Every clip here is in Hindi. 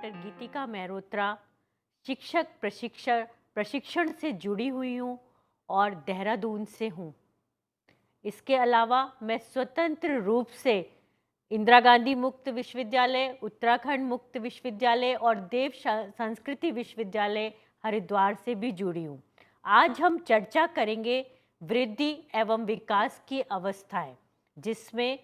डॉक्टर गीतिका मेहरोत्रा शिक्षक प्रशिक्षण से जुड़ी हुई हूँ और देहरादून से हूँ। इसके अलावा मैं स्वतंत्र रूप से इंदिरा गांधी मुक्त विश्वविद्यालय, उत्तराखंड मुक्त विश्वविद्यालय और देव संस्कृति विश्वविद्यालय हरिद्वार से भी जुड़ी हूँ। आज हम चर्चा करेंगे वृद्धि एवं विकास की अवस्थाएं, जिसमें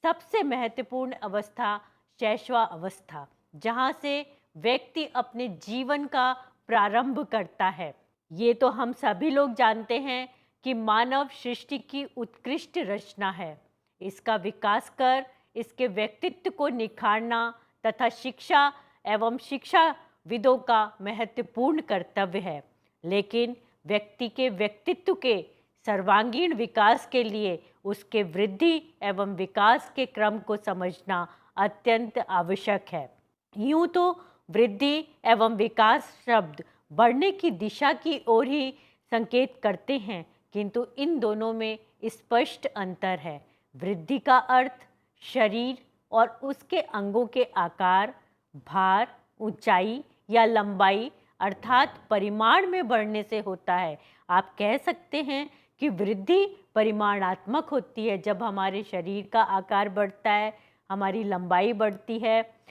सबसे महत्वपूर्ण अवस्था शैशवा अवस्था, जहाँ से व्यक्ति अपने जीवन का प्रारंभ करता है। ये तो हम सभी लोग जानते हैं कि मानव सृष्टि की उत्कृष्ट रचना है। इसका विकास कर इसके व्यक्तित्व को निखारना तथा शिक्षा एवं शिक्षाविदों का महत्वपूर्ण कर्तव्य है। लेकिन व्यक्ति के व्यक्तित्व के सर्वांगीण विकास के लिए उसके वृद्धि एवं विकास के क्रम को समझना अत्यंत आवश्यक है। यूँ तो वृद्धि एवं विकास शब्द बढ़ने की दिशा की ओर ही संकेत करते हैं, किंतु इन दोनों में स्पष्ट अंतर है। वृद्धि का अर्थ शरीर और उसके अंगों के आकार, भार, ऊंचाई या लंबाई अर्थात परिमाण में बढ़ने से होता है। आप कह सकते हैं कि वृद्धि परिमाणात्मक होती है। जब हमारे शरीर का आकार बढ़ता है, हमारी लंबाई बढ़ती है।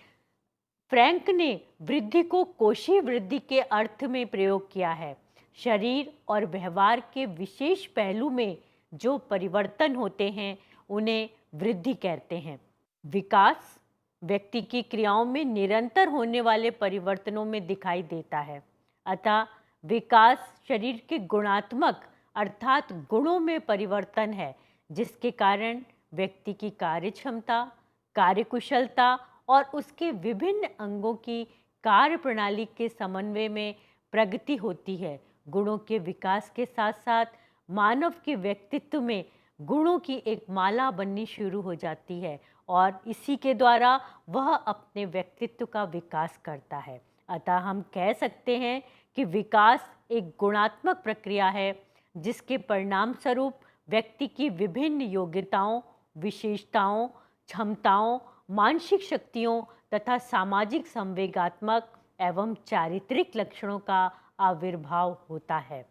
फ्रैंक ने वृद्धि को कोशीय वृद्धि के अर्थ में प्रयोग किया है। शरीर और व्यवहार के विशेष पहलू में जो परिवर्तन होते हैं उन्हें वृद्धि कहते हैं। विकास व्यक्ति की क्रियाओं में निरंतर होने वाले परिवर्तनों में दिखाई देता है। अतः विकास शरीर के गुणात्मक अर्थात गुणों में परिवर्तन है, जिसके कारण व्यक्ति की कार्य क्षमता, कार्यकुशलता और उसके विभिन्न अंगों की कार्य प्रणाली के समन्वय में प्रगति होती है। गुणों के विकास के साथ साथ मानव के व्यक्तित्व में गुणों की एक माला बननी शुरू हो जाती है और इसी के द्वारा वह अपने व्यक्तित्व का विकास करता है। अतः हम कह सकते हैं कि विकास एक गुणात्मक प्रक्रिया है, जिसके परिणाम स्वरूप व्यक्ति की विभिन्न योग्यताओं, विशेषताओं, क्षमताओं, मानसिक शक्तियों तथा सामाजिक संवेगात्मक एवं चारित्रिक लक्षणों का आविर्भाव होता है।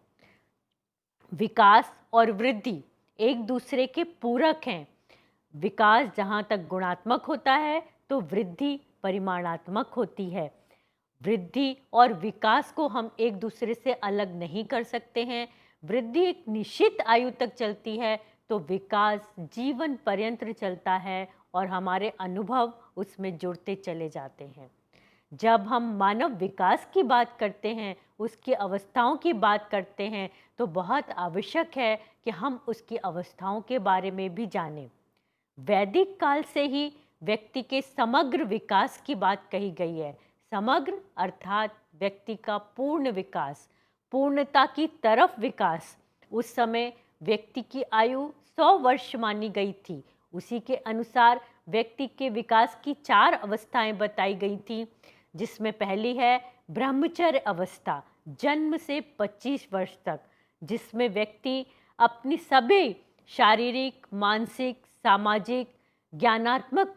विकास और वृद्धि एक दूसरे के पूरक हैं। विकास जहाँ तक गुणात्मक होता है तो वृद्धि परिमाणात्मक होती है। वृद्धि और विकास को हम एक दूसरे से अलग नहीं कर सकते हैं। वृद्धि एक निश्चित आयु तक चलती है तो विकास जीवन पर्यंत चलता है और हमारे अनुभव उसमें जुड़ते चले जाते हैं। जब हम मानव विकास की बात करते हैं, उसकी अवस्थाओं की बात करते हैं, तो बहुत आवश्यक है कि हम उसकी अवस्थाओं के बारे में भी जानें। वैदिक काल से ही व्यक्ति के समग्र विकास की बात कही गई है। समग्र अर्थात व्यक्ति का पूर्ण विकास, पूर्णता की तरफ विकास। उस समय व्यक्ति की आयु 100 वर्ष मानी गई थी। उसी के अनुसार व्यक्ति के विकास की 4 अवस्थाएं बताई गई थी, जिसमें पहली है ब्रह्मचर्य अवस्था, जन्म से 25 वर्ष तक, जिसमें व्यक्ति अपनी सभी शारीरिक, मानसिक, सामाजिक, ज्ञानात्मक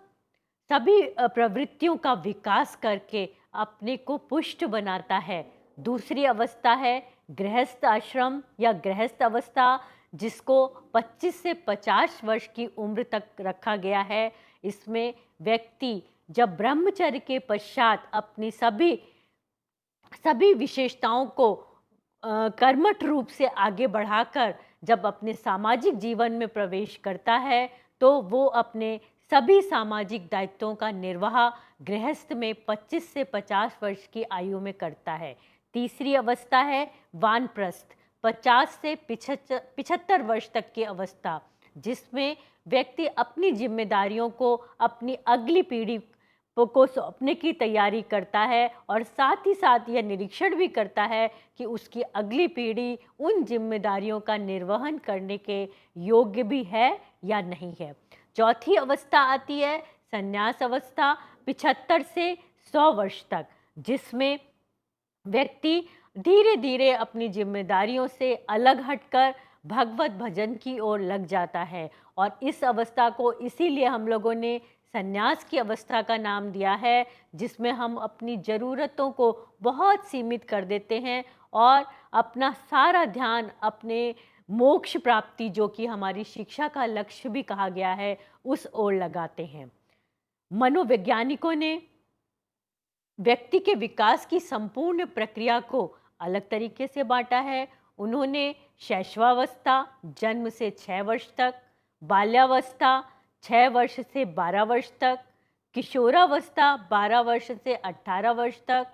सभी प्रवृत्तियों का विकास करके अपने को पुष्ट बनाता है। दूसरी अवस्था है गृहस्थ आश्रम या गृहस्थ अवस्था, जिसको 25 से 50 वर्ष की उम्र तक रखा गया है। इसमें व्यक्ति जब ब्रह्मचर्य के पश्चात अपनी सभी विशेषताओं को कर्मठ रूप से आगे बढ़ाकर जब अपने सामाजिक जीवन में प्रवेश करता है, तो वो अपने सभी सामाजिक दायित्वों का निर्वाह गृहस्थ में 25 से 50 वर्ष की आयु में करता है। तीसरी अवस्था है वानप्रस्थ, 50 से 75 वर्ष तक की अवस्था, जिसमें व्यक्ति अपनी जिम्मेदारियों को अपनी अगली पीढ़ी को सौंपने की तैयारी करता है और साथ ही साथ यह निरीक्षण भी करता है कि उसकी अगली पीढ़ी उन जिम्मेदारियों का निर्वहन करने के योग्य भी है या नहीं है। चौथी अवस्था आती है संन्यास अवस्था, 75 से 100 वर्ष तक, जिसमें व्यक्ति धीरे धीरे अपनी जिम्मेदारियों से अलग हटकर भगवत भजन की ओर लग जाता है। और इस अवस्था को इसीलिए हम लोगों ने संन्यास की अवस्था का नाम दिया है, जिसमें हम अपनी ज़रूरतों को बहुत सीमित कर देते हैं और अपना सारा ध्यान अपने मोक्ष प्राप्ति, जो कि हमारी शिक्षा का लक्ष्य भी कहा गया है, उस ओर लगाते हैं। मनोवैज्ञानिकों ने व्यक्ति के विकास की संपूर्ण प्रक्रिया को अलग तरीके से बांटा है। उन्होंने शैशवावस्था जन्म से 6 वर्ष तक, बाल्यावस्था 6 वर्ष से 12 वर्ष तक, किशोरावस्था 12 वर्ष से 18 वर्ष तक,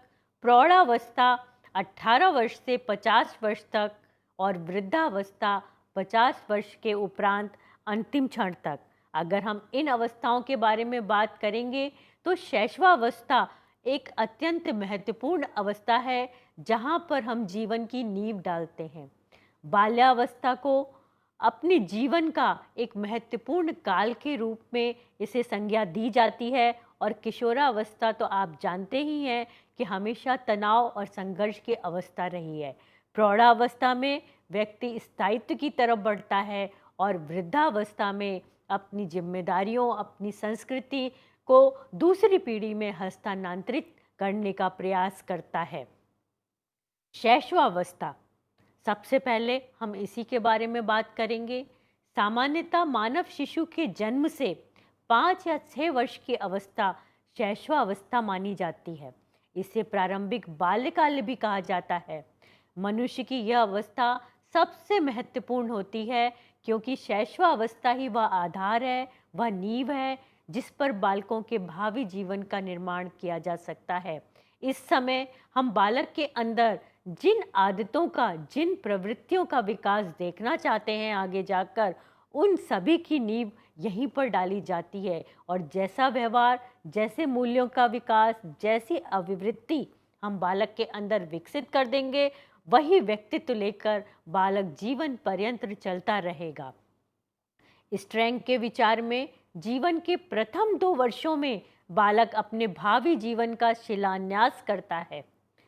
प्रौढ़ावस्था 18 वर्ष से 50 वर्ष तक और वृद्धावस्था 50 वर्ष के उपरांत अंतिम क्षण तक। अगर हम इन अवस्थाओं के बारे में बात करेंगे तो शैशवावस्था एक अत्यंत महत्वपूर्ण अवस्था है, जहाँ पर हम जीवन की नींव डालते हैं। बाल्यावस्था को अपने जीवन का एक महत्वपूर्ण काल के रूप में इसे संज्ञा दी जाती है और किशोरावस्था तो आप जानते ही हैं कि हमेशा तनाव और संघर्ष की अवस्था रही है। प्रौढ़ावस्था में व्यक्ति स्थायित्व की तरफ बढ़ता है और वृद्धावस्था में अपनी जिम्मेदारियों, अपनी संस्कृति को दूसरी पीढ़ी में हस्तांतरित करने का प्रयास करता है। शैशवावस्था, सबसे पहले हम इसी के बारे में बात करेंगे। सामान्यतः मानव शिशु के जन्म से 5 या 6 वर्ष की अवस्था शैशवावस्था मानी जाती है। इसे प्रारंभिक बाल्यकाल भी कहा जाता है। मनुष्य की यह अवस्था सबसे महत्वपूर्ण होती है, क्योंकि शैशवावस्था ही वह आधार है, वह नींव है जिस पर बालकों के भावी जीवन का निर्माण किया जा सकता है। इस समय हम बालक के अंदर जिन आदतों का, जिन प्रवृत्तियों का विकास देखना चाहते हैं आगे जाकर, उन सभी की नींव यहीं पर डाली जाती है। और जैसा व्यवहार, जैसे मूल्यों का विकास, जैसी अभिवृत्ति हम बालक के अंदर विकसित कर देंगे, वही व्यक्तित्व लेकर बालक जीवन पर्यंत चलता रहेगा। स्ट्रैंग के विचार में जीवन के प्रथम 2 वर्षों में बालक अपने भावी जीवन का शिलान्यास करता है।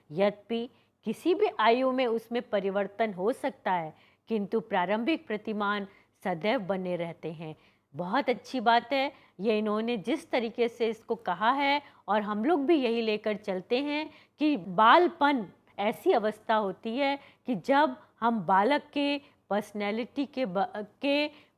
यद्यपि किसी भी आयु में उसमें परिवर्तन हो सकता है, किंतु प्रारंभिक प्रतिमान सदैव बने रहते हैं। बहुत अच्छी बात है ये इन्होंने जिस तरीके से इसको कहा है, और हम लोग भी यही लेकर चलते हैं कि बालपन ऐसी अवस्था होती है कि जब हम बालक के पर्सनैलिटी के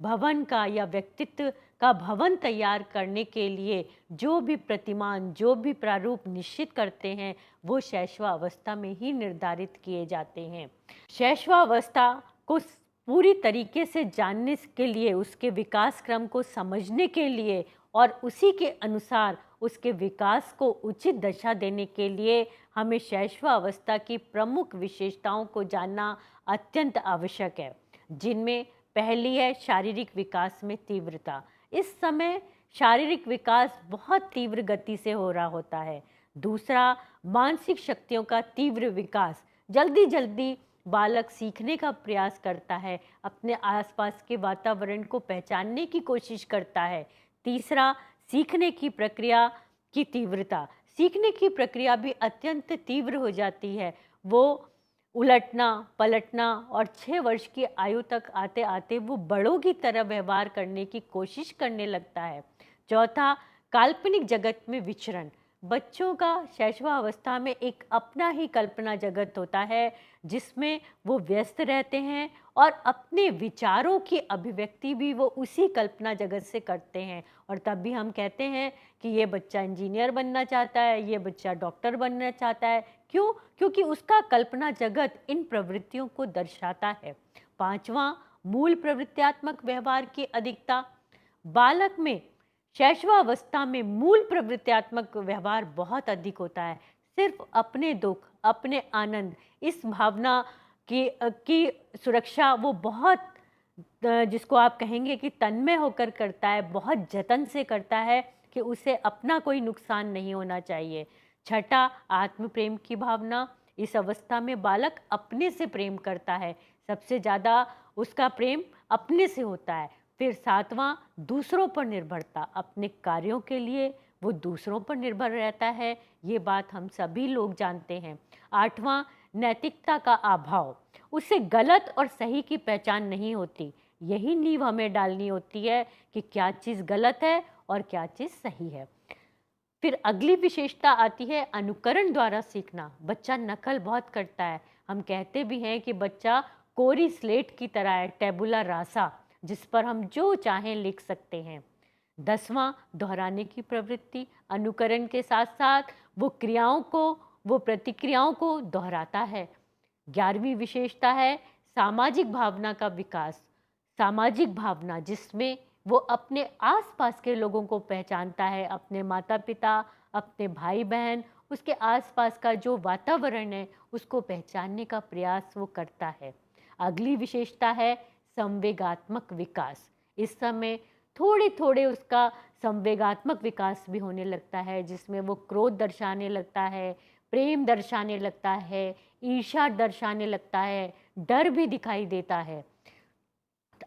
भवन का या व्यक्तित्व का भवन तैयार करने के लिए जो भी प्रतिमान, जो भी प्रारूप निश्चित करते हैं, वो शैशवावस्था में ही निर्धारित किए जाते हैं। शैशवावस्था को पूरी तरीके से जानने के लिए, उसके विकास क्रम को समझने के लिए और उसी के अनुसार उसके विकास को उचित दशा देने के लिए हमें शैशवावस्था की प्रमुख विशेषताओं को जानना अत्यंत आवश्यक है, जिनमें पहली है शारीरिक विकास में तीव्रता। इस समय शारीरिक विकास बहुत तीव्र गति से हो रहा होता है। दूसरा, मानसिक शक्तियों का तीव्र विकास। जल्दी जल्दी बालक सीखने का प्रयास करता है, अपने आसपास के वातावरण को पहचानने की कोशिश करता है। तीसरा, सीखने की प्रक्रिया की तीव्रता। सीखने की प्रक्रिया भी अत्यंत तीव्र हो जाती है। वो उलटना पलटना और 6 वर्ष की आयु तक आते आते वो बड़ों की तरह व्यवहार करने की कोशिश करने लगता है। चौथा, काल्पनिक जगत में विचरण। बच्चों का शैशवावस्था में एक अपना ही कल्पना जगत होता है, जिसमें वो व्यस्त रहते हैं और अपने विचारों की अभिव्यक्ति भी वो उसी कल्पना जगत से करते हैं। और तब भी हम कहते हैं कि ये बच्चा इंजीनियर बनना चाहता है, ये बच्चा डॉक्टर बनना चाहता है। क्यों? क्योंकि उसका कल्पना जगत इन प्रवृत्तियों को दर्शाता है। पांचवा, मूल प्रवृत्त्यात्मक व्यवहार की अधिकता। बालक में शैशवावस्था में मूल प्रवृत्त्यात्मक व्यवहार बहुत अधिक होता है। सिर्फ अपने दुख, अपने आनंद, इस भावना की सुरक्षा वो बहुत, जिसको आप कहेंगे कि तन्मय होकर करता है, बहुत जतन से करता है कि उसे अपना कोई नुकसान नहीं होना चाहिए। छठा, आत्म प्रेम की भावना। इस अवस्था में बालक अपने से प्रेम करता है, सबसे ज़्यादा उसका प्रेम अपने से होता है। फिर सातवां, दूसरों पर निर्भरता। अपने कार्यों के लिए वो दूसरों पर निर्भर रहता है, ये बात हम सभी लोग जानते हैं। आठवां, नैतिकता का अभाव। उसे गलत और सही की पहचान नहीं होती। यही नींव हमें डालनी होती है कि क्या चीज़ गलत है और क्या चीज़ सही है। फिर अगली विशेषता आती है अनुकरण द्वारा सीखना। बच्चा नकल बहुत करता है। हम कहते भी हैं कि बच्चा कोरी स्लेट की तरह है, टेबुला रासा, जिस पर हम जो चाहें लिख सकते हैं। 10वां, दोहराने की प्रवृत्ति। अनुकरण के साथ साथ वो प्रतिक्रियाओं को दोहराता है। 11वीं विशेषता है सामाजिक भावना का विकास। सामाजिक भावना जिसमें वो अपने आसपास के लोगों को पहचानता है, अपने माता पिता, अपने भाई बहन, उसके आसपास का जो वातावरण है उसको पहचानने का प्रयास वो करता है। अगली विशेषता है संवेगात्मक विकास। इस समय थोड़े थोड़े उसका संवेगात्मक विकास भी होने लगता है, जिसमें वो क्रोध दर्शाने लगता है, प्रेम दर्शाने लगता है, ईर्ष्या दर्शाने लगता है, डर भी दिखाई देता है।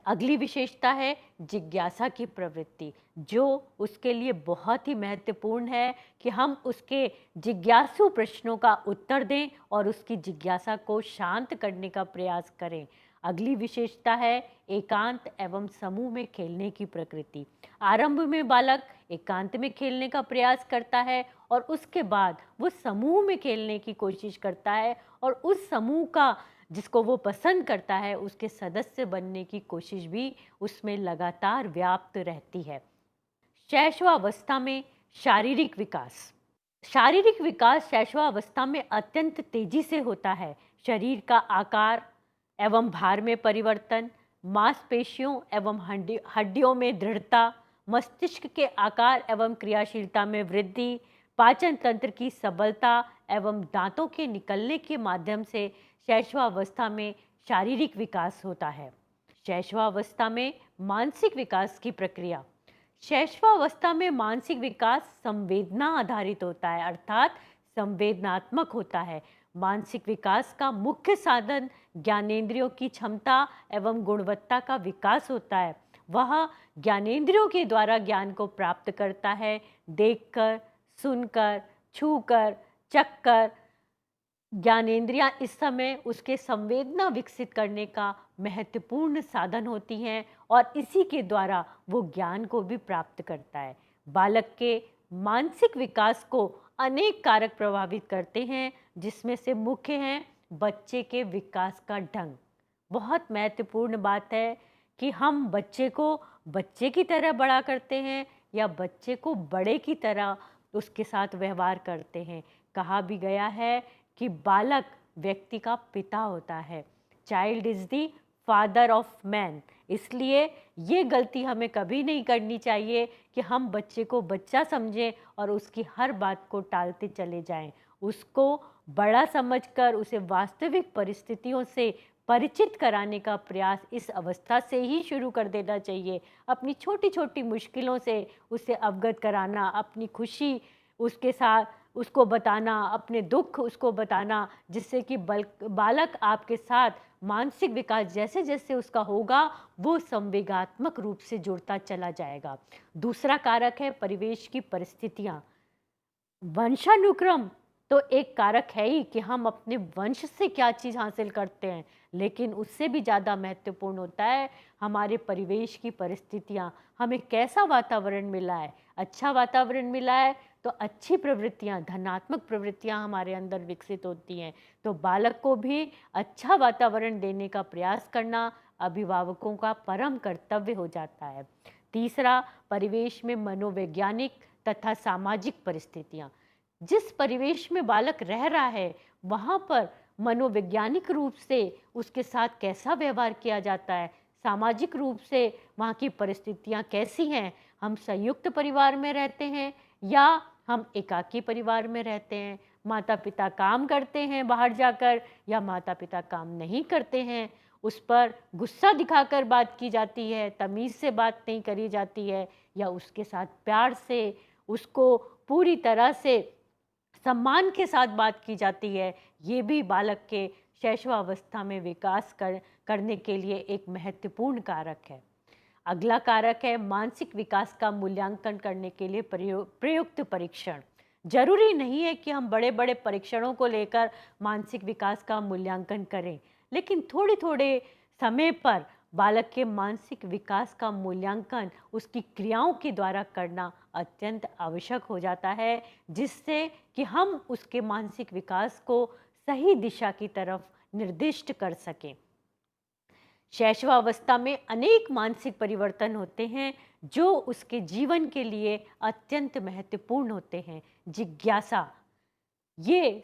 अगली विशेषता है जिज्ञासा की प्रवृत्ति, जो उसके लिए बहुत ही महत्वपूर्ण है कि हम उसके जिज्ञासु प्रश्नों का उत्तर दें और उसकी जिज्ञासा को शांत करने का प्रयास करें। अगली विशेषता है एकांत एवं समूह में खेलने की प्रकृति। आरंभ में बालक एकांत में खेलने का प्रयास करता है और उसके बाद वो समूह में खेलने की कोशिश करता है और उस समूह का जिसको वो पसंद करता है उसके सदस्य बनने की कोशिश भी उसमें लगातार व्याप्त रहती है। शैशवावस्था में शारीरिक विकास। शारीरिक विकास शैशवावस्था में अत्यंत तेजी से होता है। शरीर का आकार एवं भार में परिवर्तन, मांसपेशियों एवं हड्डियों में दृढ़ता, मस्तिष्क के आकार एवं क्रियाशीलता में वृद्धि, पाचन तंत्र की सबलता एवं दांतों के निकलने के माध्यम से शैशवावस्था में शारीरिक विकास होता है। शैशवावस्था में मानसिक विकास की प्रक्रिया। शैशवावस्था में मानसिक विकास संवेदना आधारित होता है, अर्थात संवेदनात्मक होता है। मानसिक विकास का मुख्य साधन ज्ञानेंद्रियों की क्षमता एवं गुणवत्ता का विकास होता है। वह ज्ञानेंद्रियों के द्वारा ज्ञान को प्राप्त करता है, देखकर, सुनकर, छूकर, चखकर। ज्ञानेंद्रियां इस समय उसके संवेदना विकसित करने का महत्वपूर्ण साधन होती हैं और इसी के द्वारा वो ज्ञान को भी प्राप्त करता है। बालक के मानसिक विकास को अनेक कारक प्रभावित करते हैं, जिसमें से मुख्य हैं बच्चे के विकास का ढंग। बहुत महत्वपूर्ण बात है कि हम बच्चे को बच्चे की तरह बड़ा करते हैं या बच्चे को बड़े की तरह उसके साथ व्यवहार करते हैं। कहा भी गया है कि बालक व्यक्ति का पिता होता है, child is the father of man. इसलिए ये गलती हमें कभी नहीं करनी चाहिए कि हम बच्चे को बच्चा समझें और उसकी हर बात को टालते चले जाएं। उसको बड़ा समझकर उसे वास्तविक परिस्थितियों से परिचित कराने का प्रयास इस अवस्था से ही शुरू कर देना चाहिए। अपनी छोटी छोटी मुश्किलों से उसे अवगत कराना, अपनी खुशी उसके साथ उसको बताना, अपने दुख उसको बताना, जिससे कि बालक आपके साथ मानसिक विकास जैसे जैसे उसका होगा वो संवेगात्मक रूप से जुड़ता चला जाएगा। दूसरा कारक है परिवेश की परिस्थितियाँ। वंशानुक्रम तो एक कारक है ही कि हम अपने वंश से क्या चीज़ हासिल करते हैं, लेकिन उससे भी ज़्यादा महत्वपूर्ण होता है हमारे परिवेश की परिस्थितियाँ। हमें कैसा वातावरण मिला है। अच्छा वातावरण मिला है तो अच्छी प्रवृत्तियाँ, धनात्मक प्रवृत्तियाँ हमारे अंदर विकसित होती हैं। तो बालक को भी अच्छा वातावरण देने का प्रयास करना अभिभावकों का परम कर्तव्य हो जाता है। तीसरा, परिवेश में मनोवैज्ञानिक तथा सामाजिक परिस्थितियाँ। जिस परिवेश में बालक रह रहा है वहाँ पर मनोवैज्ञानिक रूप से उसके साथ कैसा व्यवहार किया जाता है, सामाजिक रूप से वहाँ की परिस्थितियाँ कैसी हैं। हम संयुक्त परिवार में रहते हैं या हम एकाकी परिवार में रहते हैं, माता पिता काम करते हैं बाहर जाकर या माता पिता काम नहीं करते हैं, उस पर गुस्सा दिखाकर बात की जाती है, तमीज़ से बात नहीं करी जाती है, या उसके साथ प्यार से उसको पूरी तरह से सम्मान के साथ बात की जाती है। ये भी बालक के शैशवावस्था में विकास करने के लिए एक महत्वपूर्ण कारक है। अगला कारक है मानसिक विकास का मूल्यांकन करने के लिए प्रयुक्त परीक्षण। जरूरी नहीं है कि हम बड़े बड़े परीक्षणों को लेकर मानसिक विकास का मूल्यांकन करें, लेकिन थोड़े थोड़े समय पर बालक के मानसिक विकास का मूल्यांकन उसकी क्रियाओं के द्वारा करना अत्यंत आवश्यक हो जाता है, जिससे कि हम उसके मानसिक विकास को सही दिशा की तरफ निर्दिष्ट कर सकें। शैशवावस्था में अनेक मानसिक परिवर्तन होते हैं जो उसके जीवन के लिए अत्यंत महत्वपूर्ण होते हैं। जिज्ञासा, ये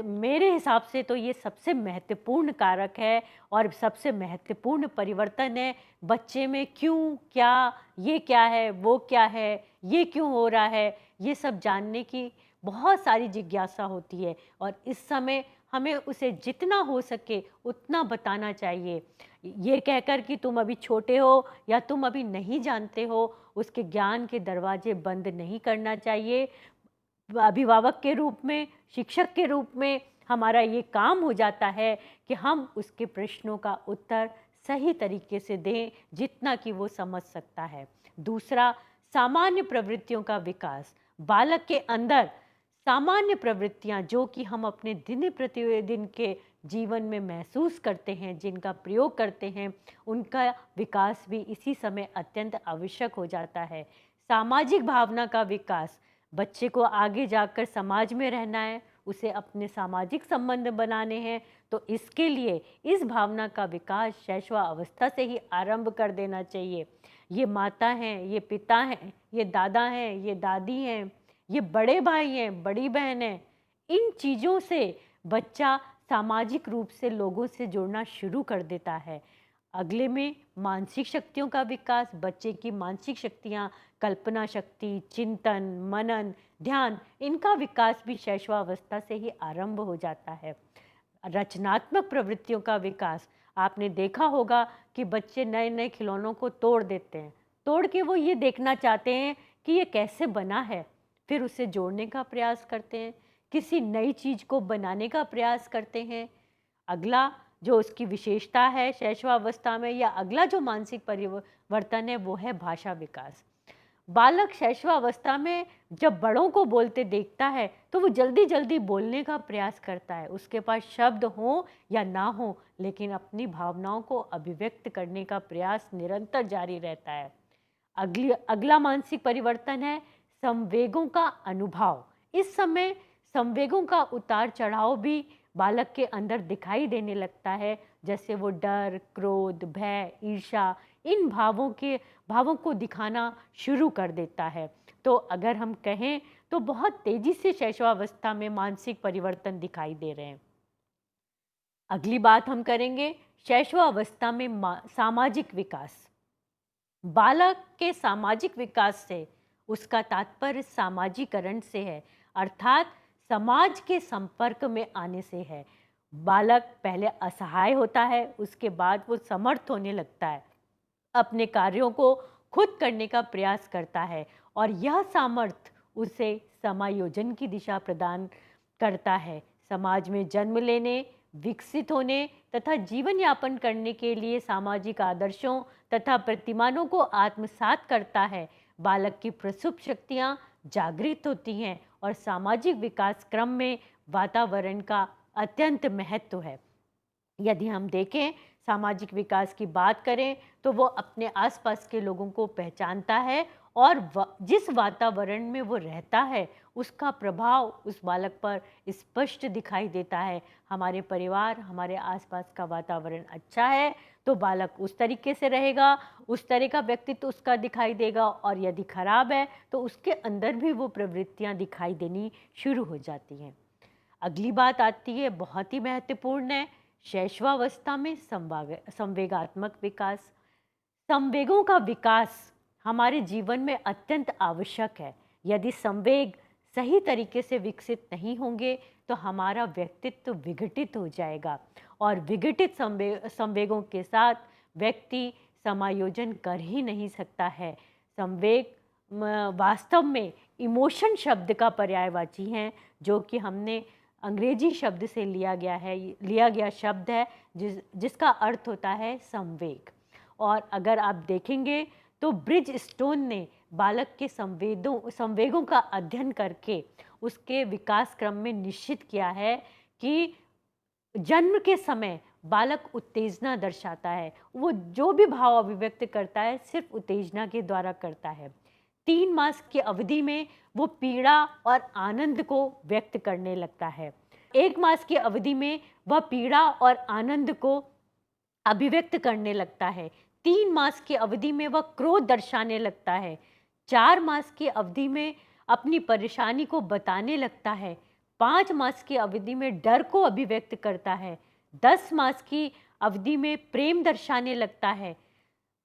मेरे हिसाब से तो ये सबसे महत्वपूर्ण कारक है और सबसे महत्वपूर्ण परिवर्तन है। बच्चे में क्यों, क्या, ये क्या है, वो क्या है, ये क्यों हो रहा है, ये सब जानने की बहुत सारी जिज्ञासा होती है और इस समय हमें उसे जितना हो सके उतना बताना चाहिए। ये कहकर कि तुम अभी छोटे हो या तुम अभी नहीं जानते हो, उसके ज्ञान के दरवाजे बंद नहीं करना चाहिए। अभिभावक के रूप में, शिक्षक के रूप में हमारा ये काम हो जाता है कि हम उसके प्रश्नों का उत्तर सही तरीके से दें जितना कि वो समझ सकता है। दूसरा, सामान्य प्रवृत्तियों का विकास। बालक के अंदर सामान्य प्रवृत्तियां जो कि हम अपने दिन प्रतिदिन के जीवन में महसूस करते हैं, जिनका प्रयोग करते हैं, उनका विकास भी इसी समय अत्यंत आवश्यक हो जाता है। सामाजिक भावना का विकास, बच्चे को आगे जाकर समाज में रहना है, उसे अपने सामाजिक संबंध बनाने हैं, तो इसके लिए इस भावना का विकास शैशव अवस्था से ही आरंभ कर देना चाहिए। ये माता हैं, ये पिता हैं, ये दादा हैं, ये दादी हैं, ये बड़े भाई हैं, बड़ी बहन हैं, इन चीज़ों से बच्चा सामाजिक रूप से लोगों से जुड़ना शुरू कर देता है। अगले में मानसिक शक्तियों का विकास। बच्चे की मानसिक शक्तियाँ, कल्पना शक्ति, चिंतन, मनन, ध्यान, इनका विकास भी शैशवावस्था से ही आरंभ हो जाता है। रचनात्मक प्रवृत्तियों का विकास। आपने देखा होगा कि बच्चे नए नए खिलौनों को तोड़ देते हैं, तोड़ के वो ये देखना चाहते हैं कि ये कैसे बना है, फिर उसे जोड़ने का प्रयास करते हैं, किसी नई चीज़ को बनाने का प्रयास करते हैं। अगला जो उसकी विशेषता है शैशवावस्था में, या अगला जो मानसिक परिवर्तन है, वो है भाषा विकास। बालक शैशवावस्था में जब बड़ों को बोलते देखता है तो वो जल्दी जल्दी बोलने का प्रयास करता है। उसके पास शब्द हो या ना हो, लेकिन अपनी भावनाओं को अभिव्यक्त करने का प्रयास निरंतर जारी रहता है। अगला मानसिक परिवर्तन है संवेगों का अनुभव। इस समय संवेगों का उतार चढ़ाव भी बालक के अंदर दिखाई देने लगता है, जैसे वो डर, क्रोध, भय, ईर्ष्या, इन भावों को दिखाना शुरू कर देता है। तो अगर हम कहें तो बहुत तेजी से शैशवावस्था में मानसिक परिवर्तन दिखाई दे रहे हैं। अगली बात हम करेंगे शैशवावस्था में सामाजिक विकास। बालक के सामाजिक विकास से उसका तात्पर्य सामाजिकरण से है, अर्थात समाज के संपर्क में आने से है। बालक पहले असहाय होता है, उसके बाद वो समर्थ होने लगता है, अपने कार्यों को खुद करने का प्रयास करता है और यह सामर्थ्य उसे समायोजन की दिशा प्रदान करता है। समाज में जन्म लेने, विकसित होने तथा जीवन यापन करने के लिए सामाजिक आदर्शों तथा प्रतिमानों को आत्मसात करता है। बालक की प्रसुप्त शक्तियाँ जागृत होती हैं और सामाजिक विकास क्रम में वातावरण का अत्यंत महत्व है। यदि हम देखें, सामाजिक विकास की बात करें तो वो अपने आसपास के लोगों को पहचानता है और जिस वातावरण में वो रहता है उसका प्रभाव उस बालक पर स्पष्ट दिखाई देता है। हमारे परिवार, हमारे आसपास का वातावरण अच्छा है तो बालक उस तरीके से रहेगा, उस तरह का व्यक्तित्व उसका दिखाई देगा, और यदि खराब है तो उसके अंदर भी वो प्रवृत्तियां दिखाई देनी शुरू हो जाती हैं। अगली बात आती है, बहुत ही महत्वपूर्ण है, शैशवावस्था में संवेगात्मक विकास। संवेगों का विकास हमारे जीवन में अत्यंत आवश्यक है। यदि संवेग सही तरीके से विकसित नहीं होंगे तो हमारा व्यक्तित्व विघटित हो जाएगा और विघटित संवेगों के साथ व्यक्ति समायोजन कर ही नहीं सकता है। संवेग वास्तव में इमोशन शब्द का पर्यायवाची हैं, जो कि हमने अंग्रेजी शब्द से लिया गया शब्द है जिसका अर्थ होता है संवेग। और अगर आप देखेंगे तो ब्रिज स्टोन ने बालक के संवेगों का अध्ययन करके उसके विकास क्रम में निश्चित किया है कि जन्म के समय बालक उत्तेजना दर्शाता है। वो जो भी भाव अभिव्यक्त करता है सिर्फ उत्तेजना के द्वारा करता है। 3 मास की अवधि में वो पीड़ा और आनंद को व्यक्त करने लगता है। 1 मास की अवधि में वह पीड़ा और आनंद को अभिव्यक्त करने लगता है। 3 मास की अवधि में वह क्रोध दर्शाने लगता है। 4 मास की अवधि में अपनी परेशानी को बताने लगता है। 5 मास की अवधि में डर को अभिव्यक्त करता है। 10 मास की अवधि में प्रेम दर्शाने लगता है।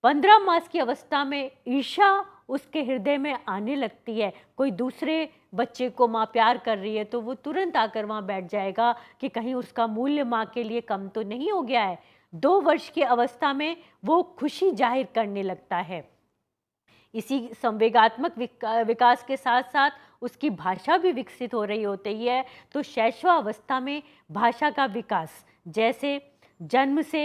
15 मास की अवस्था में ईर्ष्या उसके हृदय में आने लगती है। कोई दूसरे बच्चे को माँ प्यार कर रही है तो वो तुरंत आकर वहाँ बैठ जाएगा कि कहीं उसका मूल्य माँ के लिए कम तो नहीं हो गया है। 2 वर्ष की अवस्था में वो खुशी जाहिर करने लगता है। इसी संवेगात्मक विकास के साथ साथ उसकी भाषा भी विकसित हो रही होती है। तो शैशवावस्था में भाषा का विकास, जैसे जन्म से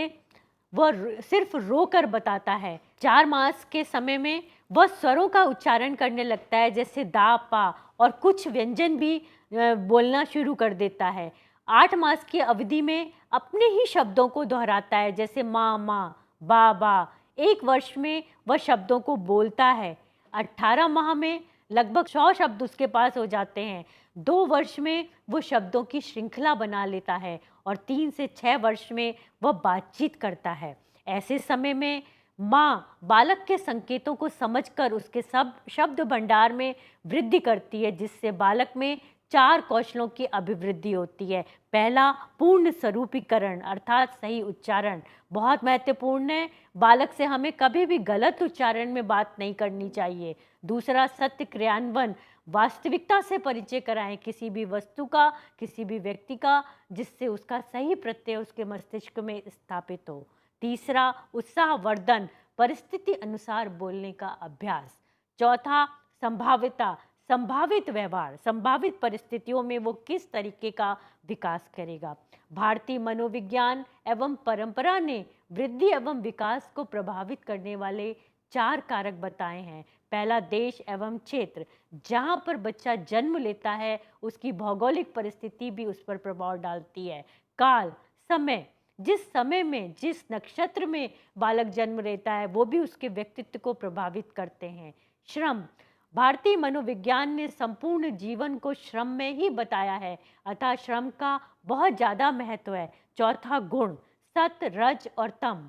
वह सिर्फ रोकर बताता है। 4 मास के समय में वह स्वरों का उच्चारण करने लगता है, जैसे दा पा, और कुछ व्यंजन भी बोलना शुरू कर देता है। 8 मास की अवधि में अपने ही शब्दों को दोहराता है, जैसे माँ माँ, बा बा। 1 वर्ष में वह शब्दों को बोलता है। 18 माह में लगभग 100 शब्द उसके पास हो जाते हैं। 2 वर्ष में वो शब्दों की श्रृंखला बना लेता है और 3 से 6 वर्ष में वह बातचीत करता है। ऐसे समय में माँ बालक के संकेतों को समझकर उसके सब शब्द भंडार में वृद्धि करती है, जिससे बालक में 4 कौशलों की अभिवृद्धि होती है। पहला, पूर्ण स्वरूपीकरण अर्थात सही उच्चारण, बहुत महत्वपूर्ण है। बालक से हमें कभी भी गलत उच्चारण में बात नहीं करनी चाहिए। दूसरा, सत्य क्रियान्वयन, वास्तविकता से परिचय कराएं किसी भी वस्तु का, किसी भी व्यक्ति का, जिससे उसका सही प्रत्यय उसके मस्तिष्क में स्थापित हो। तीसरा, उत्साहवर्धन, परिस्थिति अनुसार बोलने का अभ्यास। चौथा, संभाव्यता, संभावित व्यवहार, संभावित परिस्थितियों में वो किस तरीके का विकास करेगा। भारतीय मनोविज्ञान एवं परंपरा ने वृद्धि एवं विकास को प्रभावित करने वाले 4 कारक बताए हैं। पहला, देश एवं क्षेत्र, जहाँ पर बच्चा जन्म लेता है उसकी भौगोलिक परिस्थिति भी उस पर प्रभाव डालती है। काल, समय, जिस समय में जिस नक्षत्र में बालक जन्म लेता है वो भी उसके व्यक्तित्व को प्रभावित करते हैं। श्रम, भारतीय मनोविज्ञान ने संपूर्ण जीवन को श्रम में ही बताया है, अतः श्रम का बहुत ज़्यादा महत्व है। चौथा, गुण, सत, रज और तम,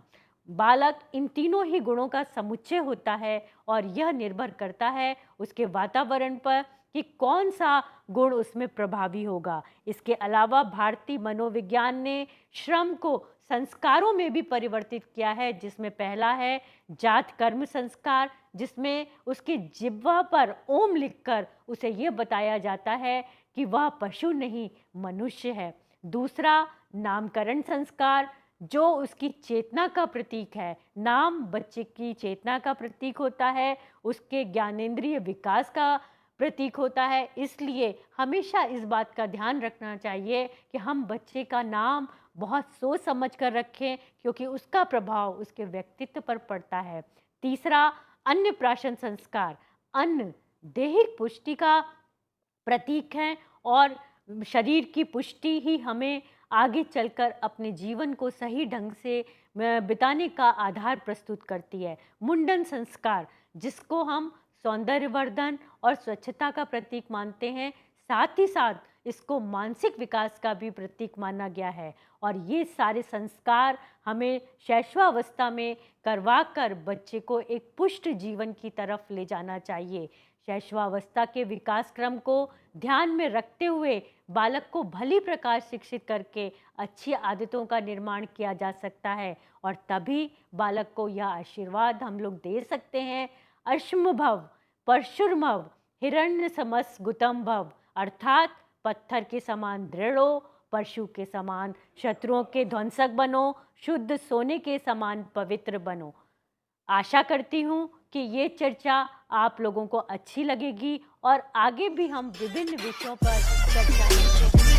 बालक इन तीनों ही गुणों का समुच्चय होता है और यह निर्भर करता है उसके वातावरण पर कि कौन सा गुण उसमें प्रभावी होगा। इसके अलावा भारतीय मनोविज्ञान ने श्रम को संस्कारों में भी परिवर्तित किया है, जिसमें पहला है जात कर्म संस्कार, जिसमें उसकी जिह्वा पर ओम लिखकर उसे ये बताया जाता है कि वह पशु नहीं मनुष्य है। दूसरा, नामकरण संस्कार, जो उसकी चेतना का प्रतीक है। नाम बच्चे की चेतना का प्रतीक होता है, उसके ज्ञानेंद्रिय विकास का प्रतीक होता है। इसलिए हमेशा इस बात का ध्यान रखना चाहिए कि हम बच्चे का नाम बहुत सोच समझ कर रखें, क्योंकि उसका प्रभाव उसके व्यक्तित्व पर पड़ता है। तीसरा, अन्न प्राशन संस्कार, अन्न दैहिक पुष्टि का प्रतीक है और शरीर की पुष्टि ही हमें आगे चलकर अपने जीवन को सही ढंग से बिताने का आधार प्रस्तुत करती है। मुंडन संस्कार, जिसको हम सौंदर्यवर्धन और स्वच्छता का प्रतीक मानते हैं, साथ ही साथ इसको मानसिक विकास का भी प्रतीक माना गया है। और ये सारे संस्कार हमें शैशवावस्था में करवा कर बच्चे को एक पुष्ट जीवन की तरफ ले जाना चाहिए। शैशवावस्था के विकास क्रम को ध्यान में रखते हुए बालक को भली प्रकार शिक्षित करके अच्छी आदतों का निर्माण किया जा सकता है, और तभी बालक को यह आशीर्वाद हम लोग दे सकते हैं, अश्म भव परशुर्मव हिरण्य समस गुतम भव, अर्थात पत्थर के समान दृढ़ हो, परशु के समान शत्रुओं के ध्वंसक बनो, शुद्ध सोने के समान पवित्र बनो। आशा करती हूँ कि ये चर्चा आप लोगों को अच्छी लगेगी और आगे भी हम विभिन्न विषयों पर चर्चा करेंगे।